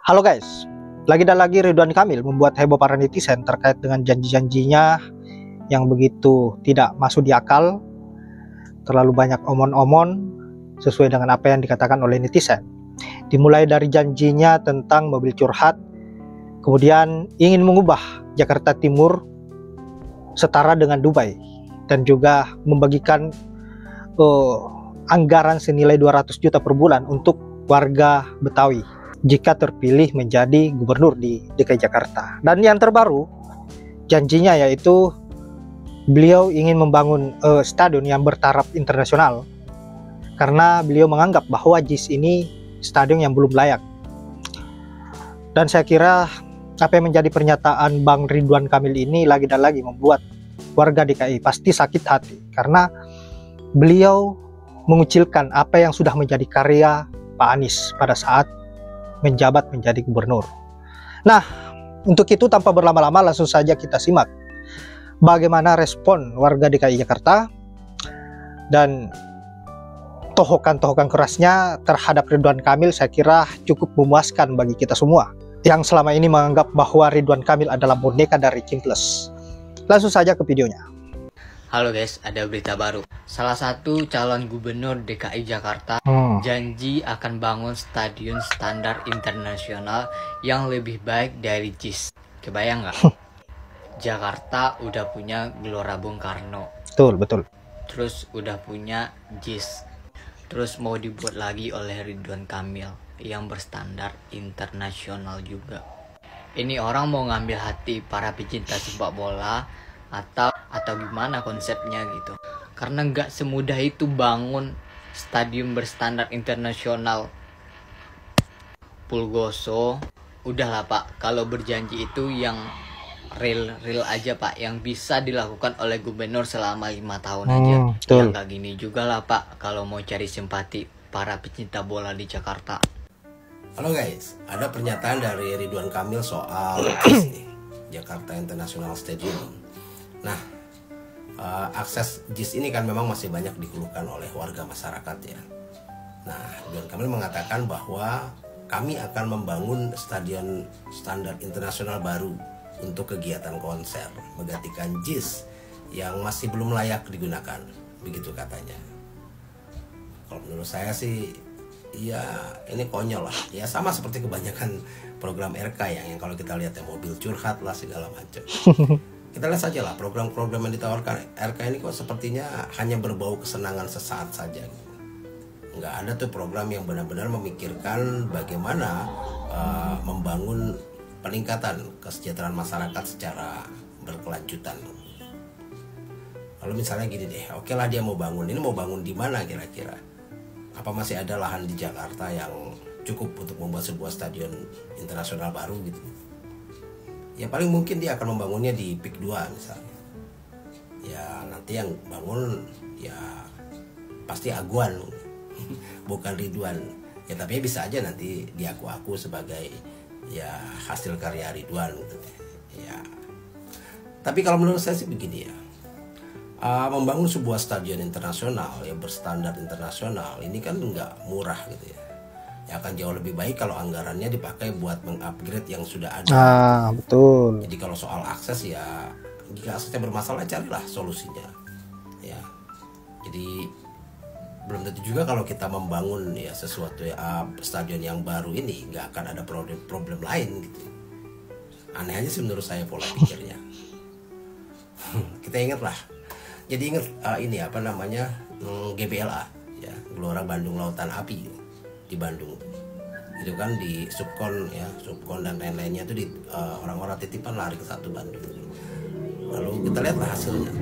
Halo guys, lagi dan lagi Ridwan Kamil membuat heboh para netizen terkait dengan janji-janjinya yang begitu tidak masuk di akal, terlalu banyak omon-omon sesuai dengan apa yang dikatakan oleh netizen. Dimulai dari janjinya tentang mobil curhat, kemudian ingin mengubah Jakarta Timur setara dengan Dubai, dan juga membagikan anggaran senilai 200 juta per bulan untuk warga Betawi jika terpilih menjadi gubernur di DKI Jakarta. Dan yang terbaru, janjinya yaitu beliau ingin membangun stadion yang bertaraf internasional karena beliau menganggap bahwa JIS ini stadion yang belum layak. Dan saya kira apa yang menjadi pernyataan Bang Ridwan Kamil ini lagi dan lagi membuat warga DKI pasti sakit hati, karena beliau mengucilkan apa yang sudah menjadi karya Pak Anies pada saat menjabat menjadi gubernur. Nah, untuk itu tanpa berlama-lama langsung saja kita simak bagaimana respon warga DKI Jakarta dan tohokan-tohokan kerasnya terhadap Ridwan Kamil. Saya kira cukup memuaskan bagi kita semua yang selama ini menganggap bahwa Ridwan Kamil adalah boneka dari Cimples. Langsung saja ke videonya. Halo guys, ada berita baru. Salah satu calon gubernur DKI Jakarta janji akan bangun stadion standar internasional yang lebih baik dari JIS. Kebayang nggak? Jakarta udah punya Gelora Bung Karno. Betul. Terus udah punya JIS. Terus mau dibuat lagi oleh Ridwan Kamil yang berstandar internasional juga. Ini orang mau ngambil hati para pecinta sepak bola atau gimana konsepnya gitu, karena nggak semudah itu bangun stadion berstandar internasional. Pulgoso, udahlah Pak, kalau berjanji itu yang real aja Pak, yang bisa dilakukan oleh gubernur selama 5 tahun aja. Ya nggak gini juga lah Pak kalau mau cari simpati para pecinta bola di Jakarta. Halo guys, ada pernyataan dari Ridwan Kamil soal JIS nih, Jakarta International Stadium. Nah, akses JIS ini kan memang masih banyak dikeluhkan oleh warga masyarakat ya. Nah, Ridwan Kamil mengatakan bahwa kami akan membangun stadion standar internasional baru untuk kegiatan konser, menggantikan JIS yang masih belum layak digunakan, begitu katanya. Kalau menurut saya sih, ya ini konyol lah. Ya sama seperti kebanyakan program RK yang kalau kita lihat ya, mobil curhat lah segala macam. Kita lihat saja lah program-program yang ditawarkan RK ini kok sepertinya hanya berbau kesenangan sesaat saja. Nggak ada tuh program yang benar-benar memikirkan bagaimana membangun peningkatan kesejahteraan masyarakat secara berkelanjutan. Kalau misalnya gini deh, oke lah dia mau bangun, ini mau bangun di mana kira-kira? Apa masih ada lahan di Jakarta yang cukup untuk membuat sebuah stadion internasional baru gitu? Ya paling mungkin dia akan membangunnya di PIK 2 misalnya. Ya nanti yang bangun ya pasti Aguan bukan Ridwan. Ya tapi bisa aja nanti diaku-aku sebagai ya hasil karya Ridwan gitu. Ya. Tapi kalau menurut saya sih begini ya. Membangun sebuah stadion internasional yang berstandar internasional ini kan nggak murah gitu ya. Ya akan jauh lebih baik kalau anggarannya dipakai buat mengupgrade yang sudah ada. Betul. Jadi kalau soal akses ya, jika aksesnya bermasalah carilah solusinya. Ya. Jadi belum tentu juga kalau kita membangun ya sesuatu stadion yang baru ini nggak akan ada problem lain gitu. Aneh aja sih menurut saya pola pikirnya. Kita ingatlah. Jadi ingat ini apa namanya GBLA ya, Gelora Bandung Lautan Api di Bandung. Itu kan di Subkon dan lain-lainnya itu di orang-orang titipan lari ke satu Bandung. Lalu kita lihatlah hasilnya.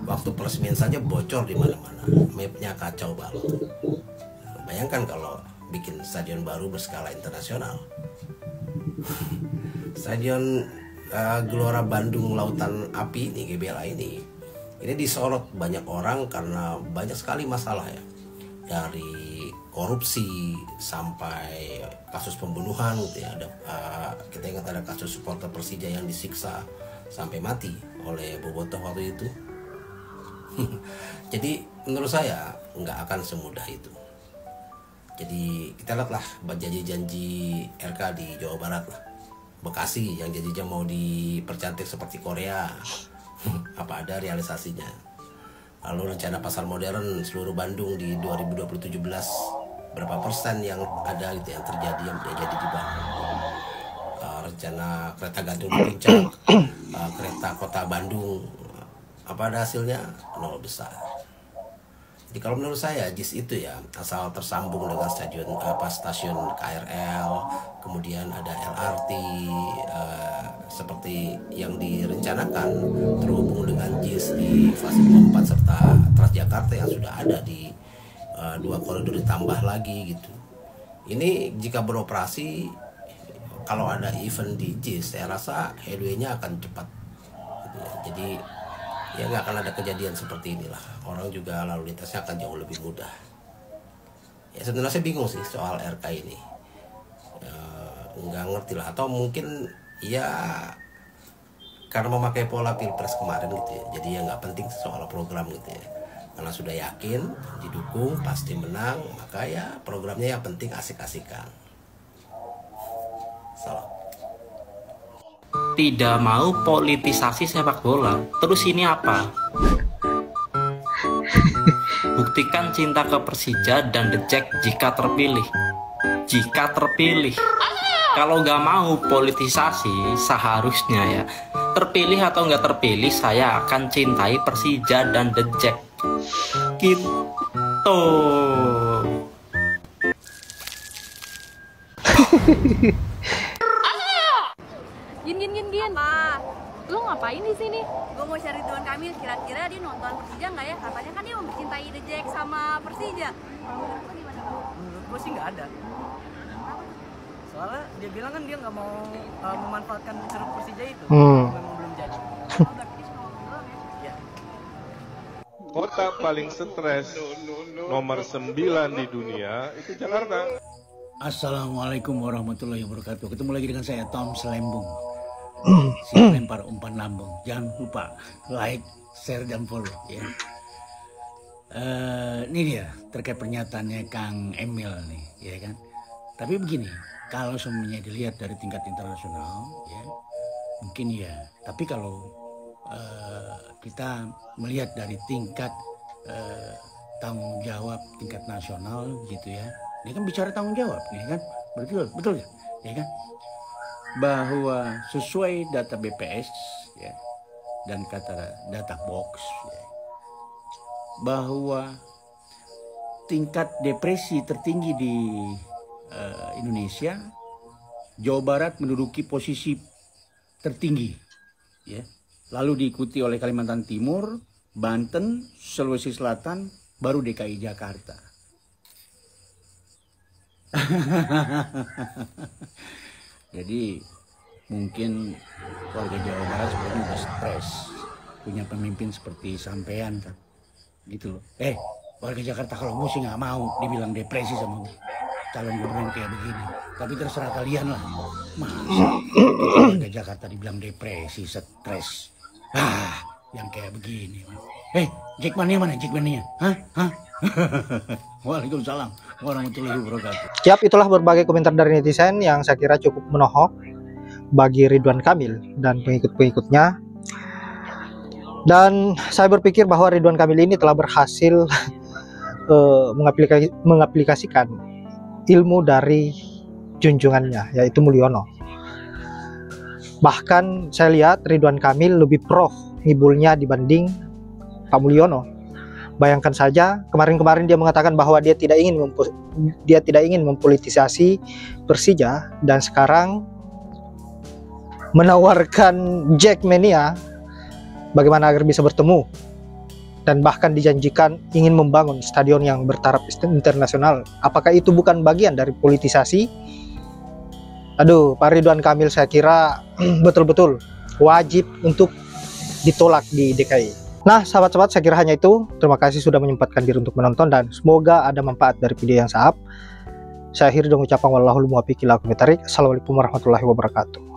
Waktu peresmian saja bocor di mana-mana, mapnya kacau balau. Bayangkan kalau bikin stadion baru berskala internasional. Stadion Gelora Bandung Lautan Api ini, GBLA ini disorot banyak orang karena banyak sekali masalah ya, dari korupsi sampai kasus pembunuhan gitu ya. Kita ingat ada kasus supporter Persija yang disiksa sampai mati oleh bobotoh waktu itu. Jadi menurut saya nggak akan semudah itu. Jadi kita lihatlah janji-janji RK di Jawa Barat lah, Bekasi yang janjinya mau dipercantik seperti Korea, apa ada realisasinya. Lalu rencana pasar modern seluruh Bandung di 2017 berapa persen yang ada gitu yang terjadi yang jadi dibangun. Rencana kereta gantung di Puncak, kereta kota Bandung, apa ada hasilnya? Nol besar. Jadi kalau menurut saya JIS itu ya asal tersambung dengan stasiun KRL, kemudian ada LRT seperti yang direncanakan, terhubung dengan JIS di fase 4 serta Transjakarta yang sudah ada di 2 koridor ditambah lagi gitu. Ini jika beroperasi, kalau ada event di JIS, saya rasa headway-nya akan cepat gitu ya. Jadi ya nggak akan ada kejadian seperti inilah. Orang juga lalu lintasnya akan jauh lebih mudah. Ya sebenarnya saya bingung sih soal RK ini. Nggak ngerti lah. Atau mungkin ya karena memakai pola pilpres kemarin gitu ya. Jadi ya nggak penting soal program gitu ya. Karena sudah yakin didukung pasti menang, maka ya programnya yang penting asik-asikan. Salam. Tidak mau politisasi sepak bola. Terus ini apa? Buktikan cinta ke Persija dan The Jack jika terpilih. Jika terpilih. Kalau nggak mau politisasi, seharusnya ya terpilih atau nggak terpilih, saya akan cintai Persija dan The Jack. Gitu. Gin. Apa? Lu ngapain di sini? Gue mau cari Ridwan Kamil, kira-kira dia nonton Persija nggak ya? Katanya kan dia mencintai The Jack sama Persija. Menurut lu gimana? Menurut gue sih nggak ada. Soalnya dia bilang kan dia nggak mau memanfaatkan ceruk Persija itu. Memang belum jadi. Berarti dia cuma ngomong doang ya? Ya. Kota paling stres nomor 9 di dunia itu Jakarta. Assalamualaikum warahmatullahi wabarakatuh. Ketemu lagi dengan saya Tom Selembung, si lempar umpan lambung. Jangan lupa like, share, dan follow ya. Ini dia terkait pernyataannya Kang Emil nih, ya kan. Tapi begini, kalau semuanya dilihat dari tingkat internasional, ya mungkin ya. Tapi kalau kita melihat dari tingkat tanggung jawab tingkat nasional gitu ya. Dia kan bicara tanggung jawab nih kan. Betul ya kan? Bahwa sesuai data BPS ya dan kata data box ya, bahwa tingkat depresi tertinggi di Indonesia, Jawa Barat menduduki posisi tertinggi ya. Lalu diikuti oleh Kalimantan Timur, Banten, Sulawesi Selatan, baru DKI Jakarta. Jadi mungkin warga Jawa Barat sebenarnya udah stres punya pemimpin seperti sampean kan, gitu loh. Warga Jakarta kalau gue sih nggak mau dibilang depresi sama calon gubernur kayak begini. Tapi terserah kalian lah. Masa warga Jakarta dibilang depresi, stres, yang kayak begini. Jackmania mana? Jackmania? Hah? Waalaikumsalam warahmatullahi wabarakatuh. Siap, itulah berbagai komentar dari netizen yang saya kira cukup menohok bagi Ridwan Kamil dan pengikut-pengikutnya. Dan saya berpikir bahwa Ridwan Kamil ini telah berhasil mengaplikasikan ilmu dari junjungannya, yaitu Mulyono. Bahkan saya lihat Ridwan Kamil lebih pro ngibulnya dibanding Pak Mulyono. Bayangkan saja kemarin-kemarin dia mengatakan bahwa dia tidak ingin mempolitisasi Persija, dan sekarang menawarkan Jackmania bagaimana agar bisa bertemu, dan bahkan dijanjikan ingin membangun stadion yang bertaraf internasional. Apakah itu bukan bagian dari politisasi? Aduh, Pak Ridwan Kamil saya kira betul-betul wajib untuk ditolak di DKI. Nah, sahabat-sahabat, saya kira hanya itu. Terima kasih sudah menyempatkan diri untuk menonton, dan semoga ada manfaat dari video yang saya akhiri dengan ucapan wallahul muwaffiq ila aqwamit thoriq. Assalamualaikum warahmatullahi wabarakatuh.